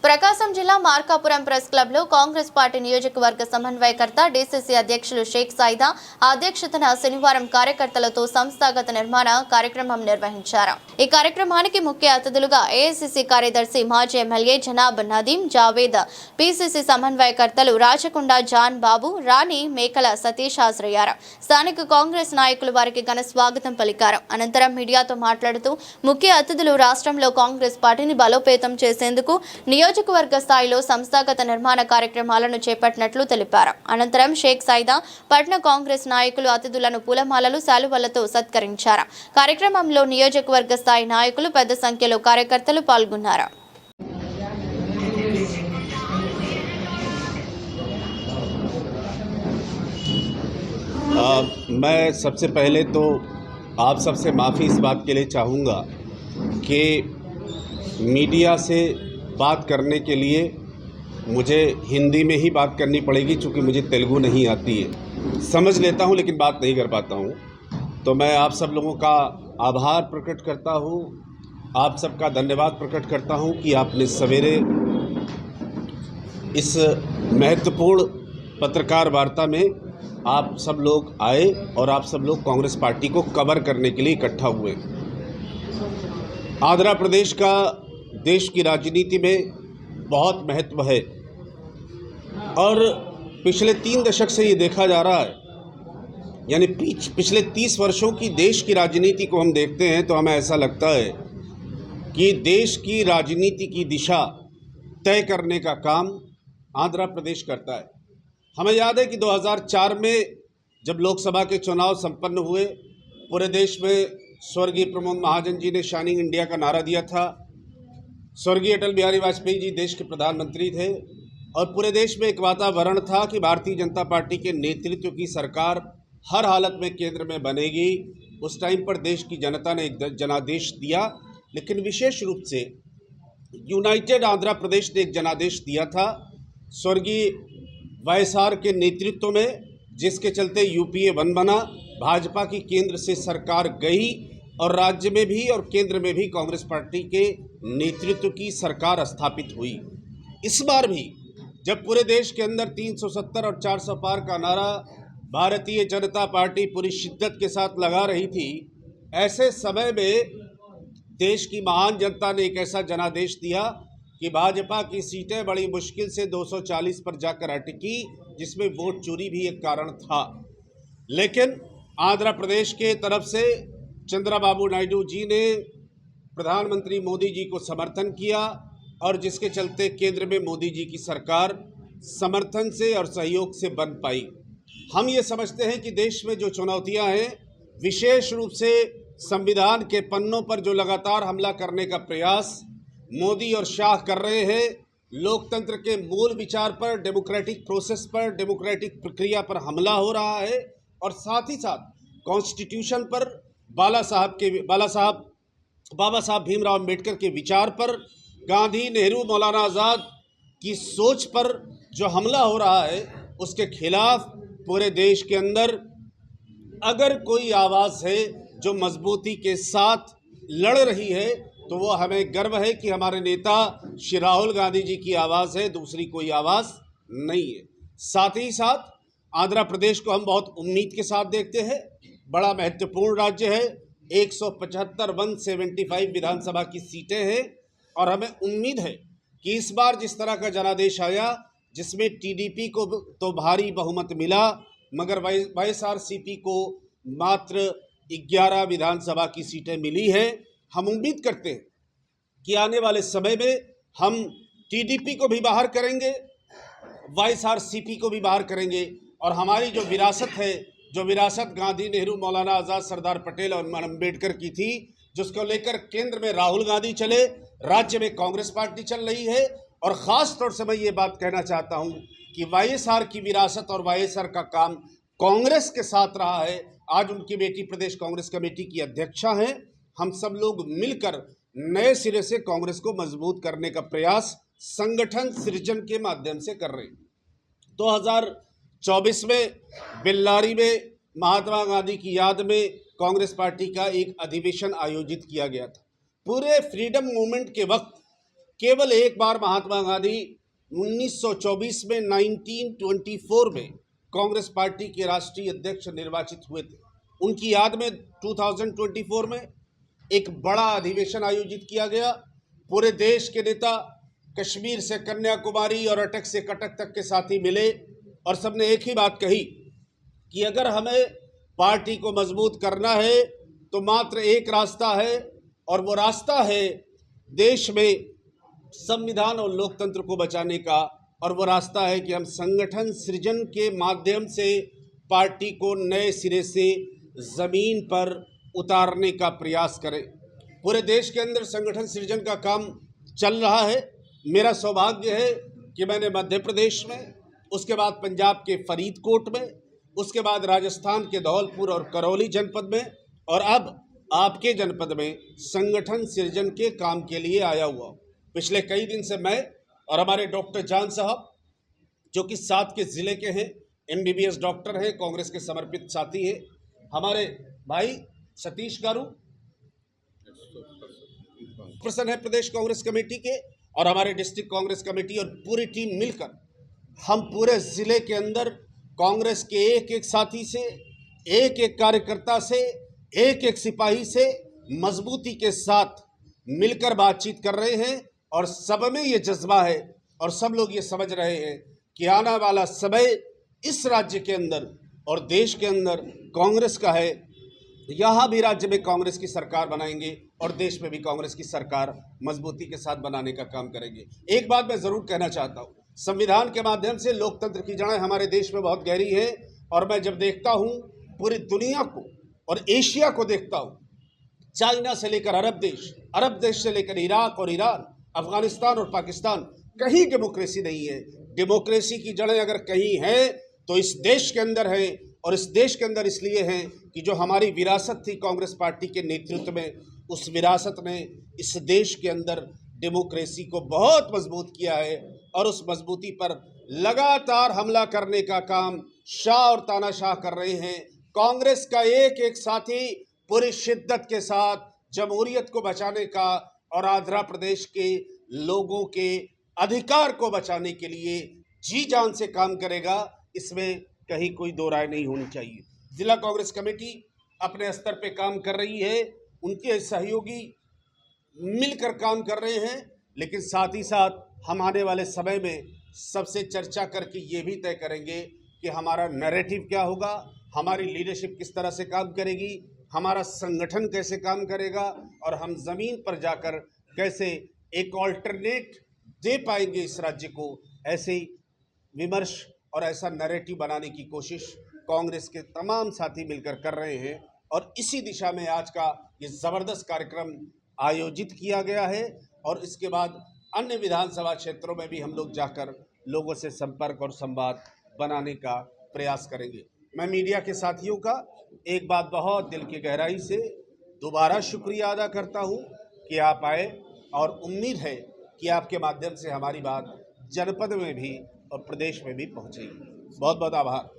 ప్రకాశం జిల్లా Markapuram press club లో Congress party నియోజకవర్గ సమన్వయకర్త డీసీసీ అధ్యక్షులు షేక్ సాయిదా అధ్యక్షతన శనివారం కార్యకర్తలతో సంస్థాగత నిర్మాణ కార్యక్రమం నిర్వహించారు। ఈ కార్యక్రమానికి ముఖ్య అతిథులుగా ఏఐసీసీ కార్యదర్శి మాజీ ఎమ్మెల్యే జనాబ్ నదీం జావేద్, పీసీసీ సమన్వయకర్తలు రాచకొండ జాన్ బాబు, రాణి మేకల సతీష్ హాజరయ్యారు। స్థానిక కాంగ్రెస్ నాయకులు వారికి ఘన స్వాగతం పలికారు। అనంతరం మీడియాతో మాట్లాడుతూ ముఖ్య అతిథులు రాష్ట్రంలో కాంగ్రెస్ పార్టీని బలోపేతం చేసేందుకు నియోజకవర్గ స్థాయిలో సంస్థాగత నిర్మాణ కార్యక్రమాలను చేపట్టినట్లు తెలిపారు। అనంతరం షేక్ సాయిదా పట్న కాంగ్రెస్ నాయకులు అతిథులను పూలమాలలు, శాలువలతో సత్కరించారు। కార్యక్రమంలో నియోజకవర్గ స్థాయి నాయకులు పెద్ద సంఖ్యలో కార్యకర్తలు పాల్గొన్నారు। मैं सबसे पहले तो आप सबसे माफ़ी इस बात के लिए चाहूँगा कि मीडिया से बात करने के लिए मुझे हिंदी में ही बात करनी पड़ेगी, क्योंकि मुझे तेलुगु नहीं आती है। समझ लेता हूँ लेकिन बात नहीं कर पाता हूँ। तो मैं आप सब लोगों का आभार प्रकट करता हूँ, आप सबका धन्यवाद प्रकट करता हूँ कि आपने सवेरे इस महत्वपूर्ण पत्रकार वार्ता में आप सब लोग आए और आप सब लोग कांग्रेस पार्टी को कवर करने के लिए इकट्ठा हुए। आंध्र प्रदेश का देश की राजनीति में बहुत महत्व है और पिछले 3 दशक से ये देखा जा रहा है, यानी पिछले 30 वर्षों की देश की राजनीति को हम देखते हैं तो हमें ऐसा लगता है कि देश की राजनीति की दिशा तय करने का काम आंध्र प्रदेश करता है। हमें याद है कि 2004 में जब लोकसभा के चुनाव संपन्न हुए, पूरे देश में स्वर्गीय प्रमोद महाजन जी ने शाइनिंग इंडिया का नारा दिया था। स्वर्गीय अटल बिहारी वाजपेयी जी देश के प्रधानमंत्री थे और पूरे देश में एक वातावरण था कि भारतीय जनता पार्टी के नेतृत्व की सरकार हर हालत में केंद्र में बनेगी। उस टाइम पर देश की जनता ने एक जनादेश दिया, लेकिन विशेष रूप से यूनाइटेड आंध्र प्रदेश ने एक जनादेश दिया था स्वर्गीय वाईएसआर के नेतृत्व में, जिसके चलते यूपीए 1 बना, भाजपा की केंद्र से सरकार गई और राज्य में भी और केंद्र में भी कांग्रेस पार्टी के नेतृत्व की सरकार स्थापित हुई। इस बार भी जब पूरे देश के अंदर 370 और 400 पार का नारा भारतीय जनता पार्टी पूरी शिद्दत के साथ लगा रही थी, ऐसे समय में देश की महान जनता ने एक ऐसा जनादेश दिया कि भाजपा की सीटें बड़ी मुश्किल से 240 पर जाकर अटकी, जिसमें वोट चोरी भी एक कारण था। लेकिन आंध्र प्रदेश के तरफ से चंद्रबाबू नायडू जी ने प्रधानमंत्री मोदी जी को समर्थन किया और जिसके चलते केंद्र में मोदी जी की सरकार समर्थन से और सहयोग से बन पाई। हम ये समझते हैं कि देश में जो चुनौतियां हैं, विशेष रूप से संविधान के पन्नों पर जो लगातार हमला करने का प्रयास मोदी और शाह कर रहे हैं, लोकतंत्र के मूल विचार पर, डेमोक्रेटिक प्रोसेस पर, डेमोक्रेटिक प्रक्रिया पर हमला हो रहा है और साथ ही साथ कॉन्स्टिट्यूशन पर, बाबा साहब भीमराव अम्बेडकर के विचार पर, गांधी, नेहरू, मौलाना आज़ाद की सोच पर जो हमला हो रहा है, उसके खिलाफ पूरे देश के अंदर अगर कोई आवाज़ है जो मजबूती के साथ लड़ रही है, तो वो हमें गर्व है कि हमारे नेता श्री राहुल गांधी जी की आवाज़ है, दूसरी कोई आवाज़ नहीं है। साथ ही साथ आंध्र प्रदेश को हम बहुत उम्मीद के साथ देखते हैं। बड़ा महत्वपूर्ण राज्य है, 175 विधानसभा की सीटें हैं और हमें उम्मीद है कि इस बार जिस तरह का जनादेश आया, जिसमें टीडीपी को तो भारी बहुमत मिला, मगर वाईएसआरसीपी को मात्र 11 विधानसभा की सीटें मिली हैं। हम उम्मीद करते हैं कि आने वाले समय में हम टीडीपी को भी बाहर करेंगे, वाईएसआरसीपी को भी बाहर करेंगे और हमारी जो विरासत है, जो विरासत गांधी, नेहरू, मौलाना आज़ाद, सरदार पटेल और अम्बेडकर की थी, जिसको लेकर केंद्र में राहुल गांधी चले, राज्य में कांग्रेस पार्टी चल रही है। और ख़ास तौर से मैं ये बात कहना चाहता हूँ कि वाईएसआर की विरासत और वाईएसआर का काम कांग्रेस के साथ रहा है। आज उनकी बेटी प्रदेश कांग्रेस कमेटी की अध्यक्षा हैं। हम सब लोग मिलकर नए सिरे से कांग्रेस को मजबूत करने का प्रयास संगठन सृजन के माध्यम से कर रहे हैं। 2024 में बेल्लारी में महात्मा गांधी की याद में कांग्रेस पार्टी का एक अधिवेशन आयोजित किया गया था। पूरे फ्रीडम मूवमेंट के वक्त केवल एक बार महात्मा गांधी 1924 में 1924 में कांग्रेस पार्टी के राष्ट्रीय अध्यक्ष निर्वाचित हुए थे। उनकी याद में 2024 में एक बड़ा अधिवेशन आयोजित किया गया। पूरे देश के नेता कश्मीर से कन्याकुमारी और अटक से कटक तक के साथी मिले और सबने एक ही बात कही कि अगर हमें पार्टी को मजबूत करना है तो मात्र एक रास्ता है, और वो रास्ता है देश में संविधान और लोकतंत्र को बचाने का, और वो रास्ता है कि हम संगठन सृजन के माध्यम से पार्टी को नए सिरे से ज़मीन पर उतारने का प्रयास करें। पूरे देश के अंदर संगठन सृजन का काम चल रहा है। मेरा सौभाग्य है कि मैंने मध्य प्रदेश में, उसके बाद पंजाब के फरीदकोट में, उसके बाद राजस्थान के धौलपुर और करौली जनपद में, और अब आपके जनपद में संगठन सृजन के काम के लिए आया हुआ। पिछले कई दिन से मैं और हमारे डॉक्टर जान साहब, जो कि साथ के ज़िले के हैं, MBBS डॉक्टर हैं, कांग्रेस के समर्पित साथी हैं, हमारे भाई सतीश गारू पर्सन है प्रदेश कांग्रेस कमेटी के, और हमारे डिस्ट्रिक्ट कांग्रेस कमेटी और पूरी टीम मिलकर हम पूरे ज़िले के अंदर कांग्रेस के एक एक साथी से, एक एक कार्यकर्ता से, एक एक सिपाही से मजबूती के साथ मिलकर बातचीत कर रहे हैं। और सब में ये जज्बा है और सब लोग ये समझ रहे हैं कि आने वाला समय इस राज्य के अंदर और देश के अंदर कांग्रेस का है। यहाँ भी राज्य में कांग्रेस की सरकार बनाएंगे और देश में भी कांग्रेस की सरकार मजबूती के साथ बनाने का काम करेंगे। एक बात मैं ज़रूर कहना चाहता हूँ, संविधान के माध्यम से लोकतंत्र की जड़ें हमारे देश में बहुत गहरी है। और मैं जब देखता हूँ पूरी दुनिया को और एशिया को देखता हूँ, चाइना से लेकर अरब देश से लेकर इराक और ईरान, अफगानिस्तान और पाकिस्तान, कहीं डेमोक्रेसी नहीं है। डेमोक्रेसी की जड़ें अगर कहीं हैं तो इस देश के अंदर है, और इस देश के अंदर इसलिए हैं कि जो हमारी विरासत थी कांग्रेस पार्टी के नेतृत्व में, उस विरासत ने इस देश के अंदर डेमोक्रेसी को बहुत मजबूत किया है। और उस मजबूती पर लगातार हमला करने का काम शाह और तानाशाह कर रहे हैं। कांग्रेस का एक एक साथी पूरी शिद्दत के साथ जमहूरियत को बचाने का और आंध्र प्रदेश के लोगों के अधिकार को बचाने के लिए जी जान से काम करेगा। इसमें कहीं कोई दो राय नहीं होनी चाहिए। जिला कांग्रेस कमेटी अपने स्तर पे काम कर रही है, उनके सहयोगी मिलकर काम कर रहे हैं, लेकिन साथ ही साथ हम आने वाले समय में सबसे चर्चा करके ये भी तय करेंगे कि हमारा नैरेटिव क्या होगा, हमारी लीडरशिप किस तरह से काम करेगी, हमारा संगठन कैसे काम करेगा, और हम ज़मीन पर जाकर कैसे एक ऑल्टरनेट दे पाएंगे इस राज्य को। ऐसे ही विमर्श और ऐसा नैरेटिव बनाने की कोशिश कांग्रेस के तमाम साथी मिलकर कर रहे हैं, और इसी दिशा में आज का ये ज़बरदस्त कार्यक्रम आयोजित किया गया है। और इसके बाद अन्य विधानसभा क्षेत्रों में भी हम लोग जाकर लोगों से संपर्क और संवाद बनाने का प्रयास करेंगे। मैं मीडिया के साथियों का एक बात बहुत दिल की गहराई से दोबारा शुक्रिया अदा करता हूँ कि आप आए, और उम्मीद है कि आपके माध्यम से हमारी बात जनपद में भी और प्रदेश में भी पहुँचेगी। बहुत बहुत आभार।